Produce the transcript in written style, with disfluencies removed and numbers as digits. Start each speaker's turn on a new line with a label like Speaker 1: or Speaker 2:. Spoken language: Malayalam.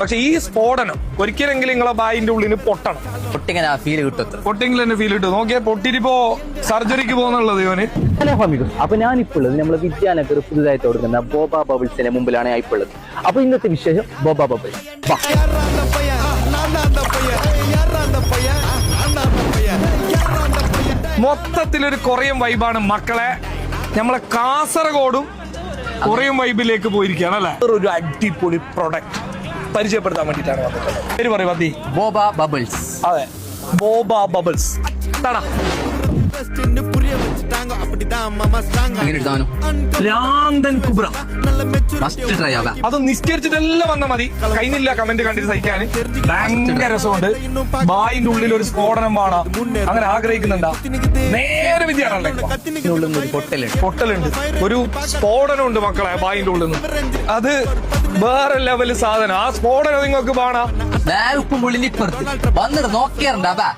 Speaker 1: പക്ഷെ ഈ സ്ഫോടനം ഒരിക്കലെങ്കിലും നിങ്ങളെ ബായിന്റെ ഉള്ളിന് പൊട്ടണം.
Speaker 2: പൊട്ടിങ്ങനെ ആ ഫീൽ കിട്ടും.
Speaker 1: പൊട്ടിയെങ്കിലും തന്നെ ഫീൽ കിട്ടും. നോക്കിയാൽ പൊട്ടിരിപ്പോ സർജറിക്ക് പോകുന്നുള്ളത് ഇവന്.
Speaker 2: അപ്പൊ ഞാനിപ്പോ ഉള്ളത് നമ്മളെ വിദ്യാനഗർ പുതുതായിട്ട് കൊടുക്കുന്ന ബോബ ബബിൾസിന്റെ മുമ്പിലാണ് ഞാൻ ഇപ്പോൾ ഉള്ളത്. അപ്പൊ ഇന്നത്തെ വിശേഷം ബോബ ബബിൾസ്.
Speaker 1: മൊത്തത്തിലൊരു കൊറിയൻ വൈബാണ് മക്കളെ. നമ്മളെ കാസർഗോഡും കൊറിയൻ വൈബിലേക്ക് പോയിരിക്കുകയാണ് അല്ലെ. ഒരു അടിപൊളി പ്രൊഡക്റ്റ് പരിചയപ്പെടുത്താൻ വേണ്ടിട്ടാണ് വന്നിട്ടുള്ളത്. പേര് പറയും മതി.
Speaker 2: ബോബ ബബിൾസ്.
Speaker 1: അതെ, ബോബ ബബിൾസ്. അത് നിസ്കരിച്ചിട്ടെല്ലാം വന്നാൽ മതി. കഴിഞ്ഞില്ല കമന്റ് കണ്ടിട്ട് സഹിക്കാന്. ഭയങ്കര രസമുണ്ട്. ബായിന്റെ ഉള്ളിൽ ഒരു സ്ഫോടനം വേണം അങ്ങനെ ആഗ്രഹിക്കുന്നുണ്ടാ. നേരെ വിദ്യാണല്ലേ പൊട്ടലുണ്ട്. ഒരു സ്ഫോടനം ഉണ്ട് മക്കളെ ബായിന്റെ ഉള്ളിൽ നിന്ന്. അത് വേറെ ലെവല് സാധനം. ആ സ്ഫോടനം നിങ്ങൾക്ക് വേണം.
Speaker 2: ഉപ്പും പുള്ളിപ്പുറത്ത് വന്നിട്ട് നോക്കിയാറുണ്ടാ.